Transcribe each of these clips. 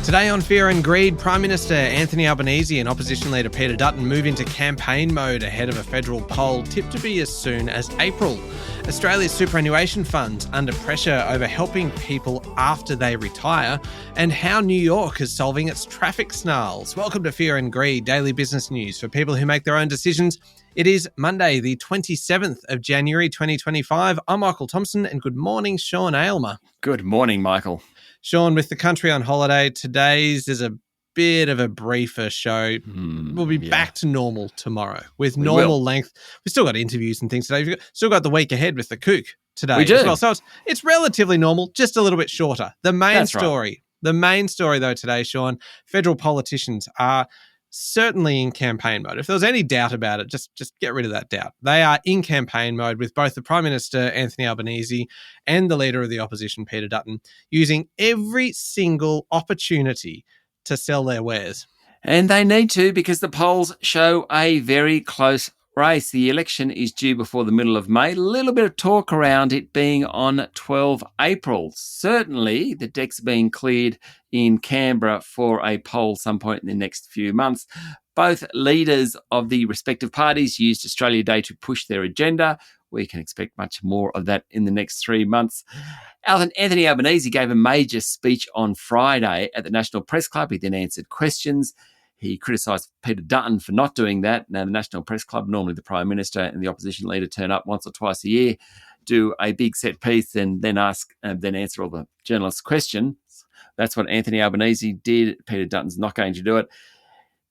Today on Fear and Greed, Prime Minister Anthony Albanese and Opposition Leader Peter Dutton move into campaign mode ahead of a federal poll tipped to be as soon as April. Australia's superannuation funds under pressure over helping people after they retire, and how New York is solving its traffic snarls. Welcome to Fear and Greed, daily business news for people who make their own decisions. It is Monday, the 27th of January 2025. I'm Michael Thompson, and good morning, Sean Aylmer. Good morning, Michael. Sean, with the country on holiday, today's is a bit of a briefer show. We'll be back to normal tomorrow with normal length. We've still got interviews and things today. We've still got the week ahead with the kook today as well. So it's relatively normal, just a little bit shorter. The main story though today, Sean, federal politicians are certainly in campaign mode. If there was any doubt about it, just get rid of that doubt. They are in campaign mode with both the Prime Minister, Anthony Albanese, and the Leader of the Opposition, Peter Dutton, using every single opportunity to sell their wares. And they need to, because the polls show a very close race. The election is due before the middle of May. A little bit of talk around it being on 12 April. Certainly, the deck's being cleared in Canberra for a poll some point in the next few months. Both leaders of the respective parties used Australia Day to push their agenda. We can expect much more of that in the next 3 months. Anthony Albanese gave a major speech on Friday at the National Press Club. He then answered questions. He criticised Peter Dutton for not doing that. Now, the National Press Club, normally the Prime Minister and the Opposition Leader turn up once or twice a year, do a big set piece and then answer all the journalists' questions. That's what Anthony Albanese did. Peter Dutton's not going to do it.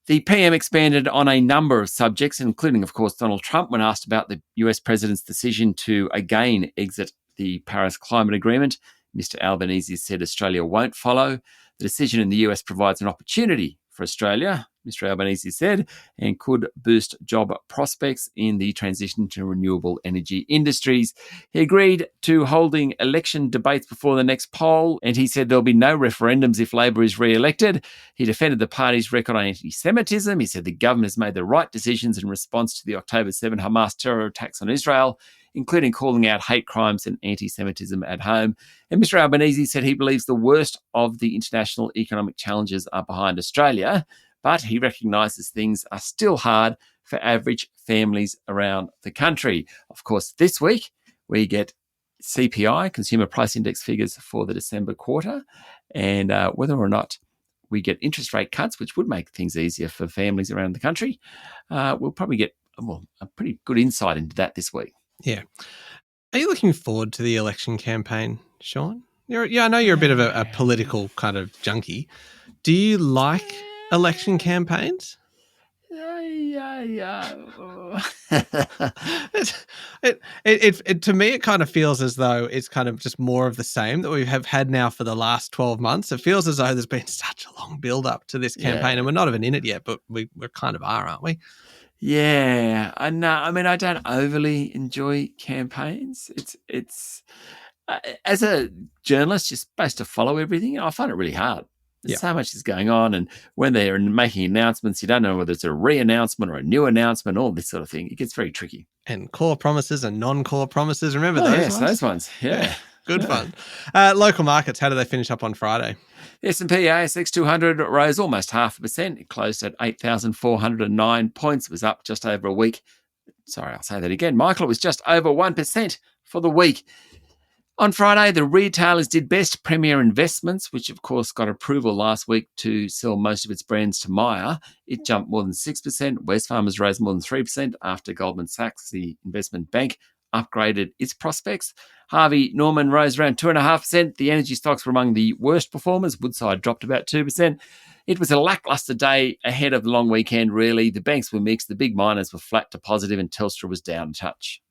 The PM expanded on a number of subjects, including, of course, Donald Trump, when asked about the US president's decision to again exit the Paris Climate Agreement. Mr. Albanese said Australia won't follow. The decision in the US provides an opportunity for Australia, Mr. Albanese said, and could boost job prospects in the transition to renewable energy industries. He agreed to holding election debates before the next poll, and he said there'll be no referendums if Labor is re-elected. He defended the party's record on anti-Semitism. He said the government has made the right decisions in response to the October 7 Hamas terror attacks on Israel, including calling out hate crimes and anti-Semitism at home. And Mr. Albanese said he believes the worst of the international economic challenges are behind Australia, but he recognises things are still hard for average families around the country. Of course, this week we get CPI, Consumer Price Index figures for the December quarter, and whether or not we get interest rate cuts, which would make things easier for families around the country, we'll probably get a pretty good insight into that this week. Yeah. Are you looking forward to the election campaign, Sean? I know you're a bit of a political kind of junkie. Do you like election campaigns? Yeah. To me, it kind of feels as though it's kind of just more of the same that we have had now for the last 12 months. It feels as though there's been such a long build up to this campaign, and we're not even in it yet, but we kind of are, aren't we? Yeah, I know. I mean, I don't overly enjoy campaigns. It's as a journalist, you're supposed to follow everything. I find it really hard. There's so much is going on, and when they're making announcements, you don't know whether it's a re-announcement or a new announcement, all this sort of thing. It gets very tricky. And core promises and non-core promises. Remember those ones? Yes, those ones. Yeah. Good fun. Local markets, how do they finish up on Friday? The S&P ASX 200 rose almost 0.5%. It closed at 8,409 points. It was up just over a week. Sorry, I'll say that again. Michael, it was just over 1% for the week. On Friday, the retailers did best. Premier Investments, which of course got approval last week to sell most of its brands to Myer, it jumped more than 6%. Wesfarmers rose more than 3% after Goldman Sachs, the investment bank, upgraded its prospects. Harvey Norman rose around 2.5%. The energy stocks were among the worst performers. Woodside dropped about 2%. It was a lacklustre day ahead of the long weekend, really. The banks were mixed. The big miners were flat to positive, and Telstra was down a touch.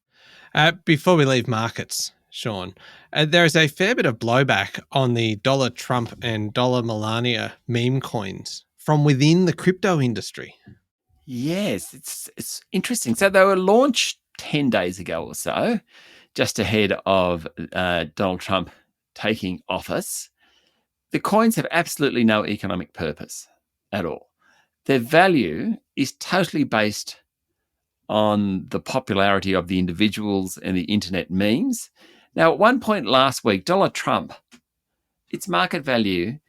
Before we leave markets, Sean, there is a fair bit of blowback on the dollar Trump and dollar Melania meme coins from within the crypto industry. Yes, it's interesting. So they were launched 10 days ago or so, just ahead of Donald Trump taking office. The coins have absolutely no economic purpose at all. Their value is totally based on the popularity of the individuals and the internet memes. Now, at one point last week, Donald Trump, its market value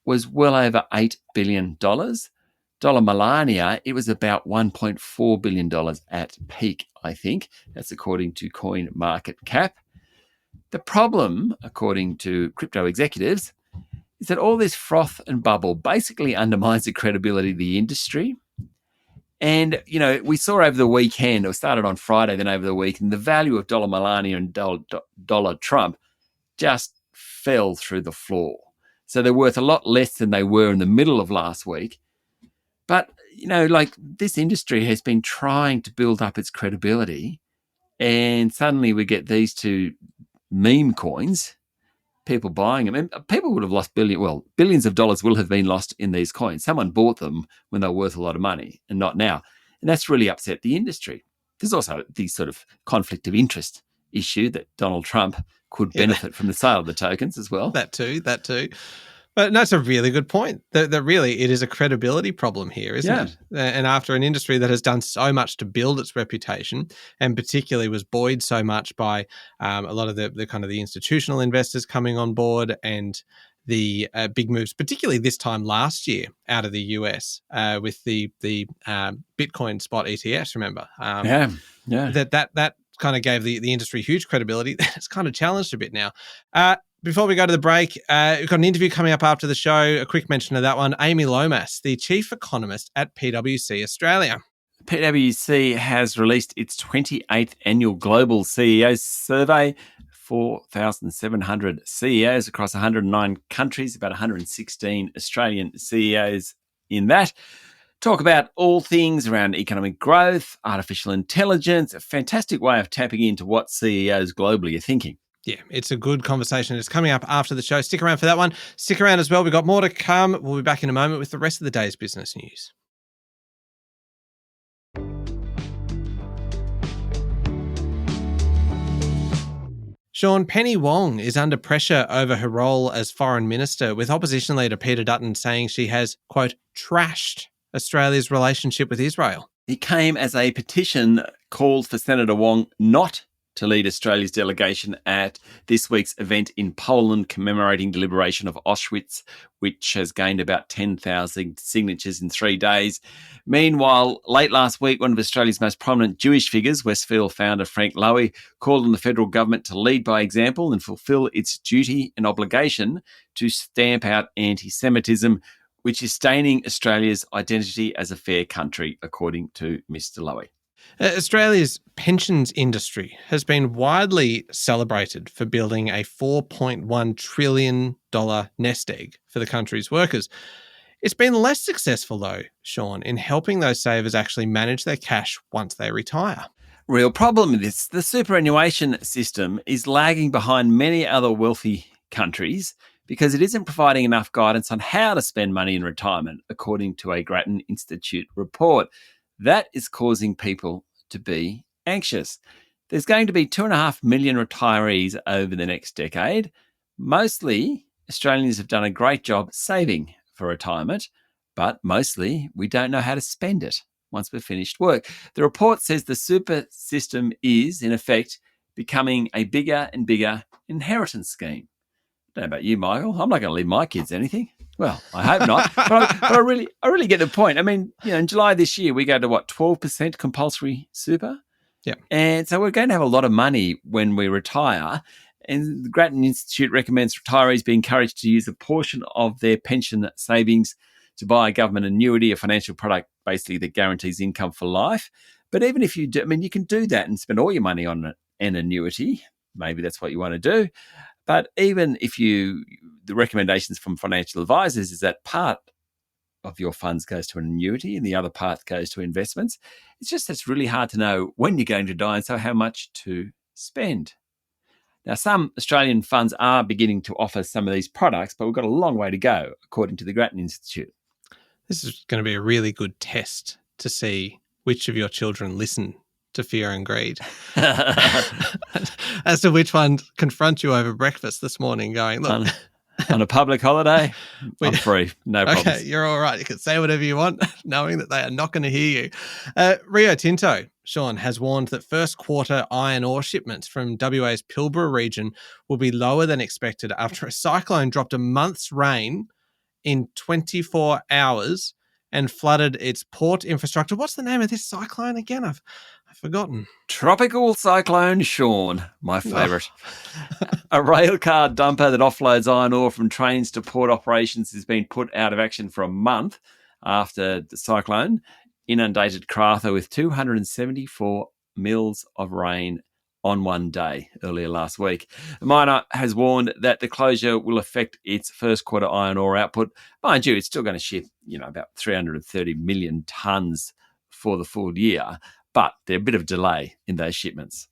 was well over $8 billion. Dollar Milania, it was about $1.4 billion at peak, I think. That's according to Coin Market Cap. The problem, according to crypto executives, is that all this froth and bubble basically undermines the credibility of the industry. And, we saw over the weekend, it started on Friday, then over the weekend, the value of dollar Melania and dollar Trump just fell through the floor. So they're worth a lot less than they were in the middle of last week. But, this industry has been trying to build up its credibility, and suddenly we get these two meme coins, people buying them. And people would have lost billions of dollars will have been lost in these coins. Someone bought them when they were worth a lot of money and not now. And that's really upset the industry. There's also the sort of conflict of interest issue that Donald Trump could benefit from the sale of the tokens as well. That too. But that's a really good point. That really it is a credibility problem here, isn't it? And after an industry that has done so much to build its reputation, and particularly was buoyed so much by a lot of the kind of the institutional investors coming on board and the big moves, particularly this time last year out of the US with the Bitcoin spot ETFs. Remember? That kind of gave the industry huge credibility. It's kind of challenged a bit now. Before we go to the break, we've got an interview coming up after the show. A quick mention of that one. Amy Lomas, the chief economist at PwC Australia. PwC has released its 28th annual Global CEOs Survey. 4,700 CEOs across 109 countries, about 116 Australian CEOs in that. Talk about all things around economic growth, artificial intelligence, a fantastic way of tapping into what CEOs globally are thinking. Yeah, it's a good conversation. It's coming up after the show. Stick around for that one. Stick around as well. We've got more to come. We'll be back in a moment with the rest of the day's business news. Sean, Penny Wong is under pressure over her role as foreign minister, with opposition leader Peter Dutton saying she has, quote, trashed Australia's relationship with Israel. It came as a petition called for Senator Wong not to lead Australia's delegation at this week's event in Poland commemorating the liberation of Auschwitz, which has gained about 10,000 signatures in 3 days. Meanwhile, late last week, one of Australia's most prominent Jewish figures, Westfield founder Frank Lowy, called on the federal government to lead by example and fulfil its duty and obligation to stamp out anti-Semitism, which is staining Australia's identity as a fair country, according to Mr. Lowy. Australia's pensions industry has been widely celebrated for building a $4.1 trillion nest egg for the country's workers. It's been less successful, though, Sean, in helping those savers actually manage their cash once they retire. Real problem with this. The superannuation system is lagging behind many other wealthy countries because it isn't providing enough guidance on how to spend money in retirement, according to a Grattan Institute report. That is causing people to be anxious. There's going to be 2.5 million retirees over the next decade. Mostly, Australians have done a great job saving for retirement, but mostly we don't know how to spend it once we've finished work. The report says the super system is, in effect, becoming a bigger and bigger inheritance scheme. I don't know about you, Michael. I'm not going to leave my kids anything. Well, I hope not. but I really get the point. I mean, in July this year, we go to 12% compulsory super? Yeah. And so we're going to have a lot of money when we retire. And the Grattan Institute recommends retirees be encouraged to use a portion of their pension savings to buy a government annuity, a financial product basically that guarantees income for life. But even if you do, you can do that and spend all your money on an annuity. Maybe that's what you want to do. But even if the recommendations from financial advisors is that part of your funds goes to an annuity and the other part goes to investments, it's really hard to know when you're going to die and so how much to spend. Now, some Australian funds are beginning to offer some of these products, but we've got a long way to go, according to the Grattan Institute. This is going to be a really good test to see which of your children listen to Fear and Greed. As to which one confront you over breakfast this morning going, look. On a public holiday, I'm free. No problems. Okay, you're all right. You can say whatever you want, knowing that they are not going to hear you. Rio Tinto, Sean, has warned that first quarter iron ore shipments from WA's Pilbara region will be lower than expected after a cyclone dropped a month's rain in 24 hours and flooded its port infrastructure. What's the name of this cyclone again? I've forgotten. Tropical Cyclone Sean, my favourite. A rail car dumper that offloads iron ore from trains to port operations has been put out of action for a month after the cyclone inundated Karratha with 274 mils of rain on one day earlier last week. The miner has warned that the closure will affect its first quarter iron ore output. Mind you, it's still going to ship, about 330 million tonnes for the full year, but there's a bit of delay in those shipments.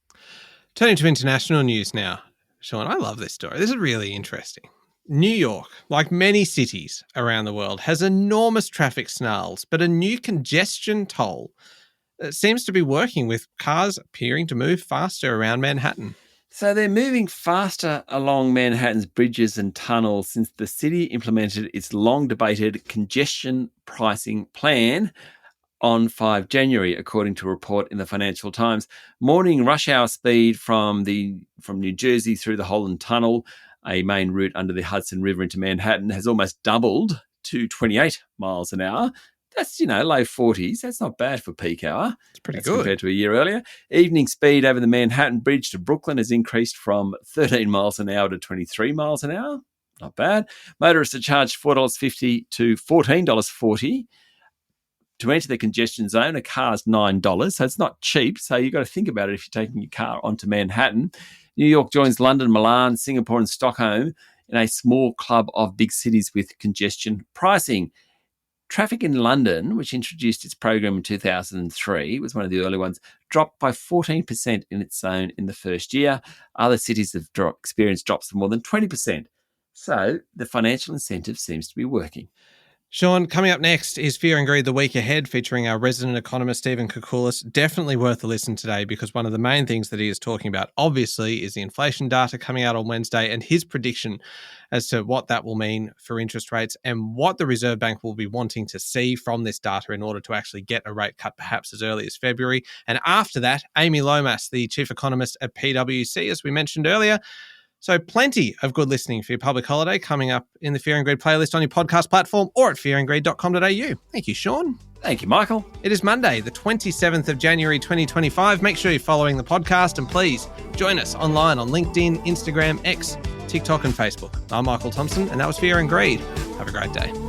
Turning to international news now. Sean, I love this story. This is really interesting. New York, like many cities around the world, has enormous traffic snarls, but a new congestion toll seems to be working, with cars appearing to move faster around Manhattan. So they're moving faster along Manhattan's bridges and tunnels since the city implemented its long-debated congestion pricing plan on 5 January, according to a report in the Financial Times. Morning rush hour speed from New Jersey through the Holland Tunnel, a main route under the Hudson River into Manhattan, has almost doubled to 28 miles an hour. That's, low 40s. That's not bad for peak hour. It's pretty good. Compared to a year earlier. Evening speed over the Manhattan Bridge to Brooklyn has increased from 13 miles an hour to 23 miles an hour. Not bad. Motorists are charged $4.50 to $14.40 to enter the congestion zone. A car's $9, so it's not cheap. So you've got to think about it if you're taking your car onto Manhattan. New York joins London, Milan, Singapore and Stockholm in a small club of big cities with congestion pricing. Traffic in London, which introduced its program in 2003, was one of the early ones, dropped by 14% in its zone in the first year. Other cities have experienced drops of more than 20%. So the financial incentive seems to be working. Sean, coming up next is Fear and Greed the Week Ahead, featuring our resident economist, Stephen Koukoulas. Definitely worth a listen today, because one of the main things that he is talking about, obviously, is the inflation data coming out on Wednesday and his prediction as to what that will mean for interest rates and what the Reserve Bank will be wanting to see from this data in order to actually get a rate cut perhaps as early as February. And after that, Amy Lomas, the chief economist at PwC, as we mentioned earlier. So plenty of good listening for your public holiday coming up in the Fear and Greed playlist on your podcast platform or at fearandgreed.com.au. Thank you, Sean. Thank you, Michael. It is Monday, the 27th of January, 2025. Make sure you're following the podcast and please join us online on LinkedIn, Instagram, X, TikTok and Facebook. I'm Michael Thompson and that was Fear and Greed. Have a great day.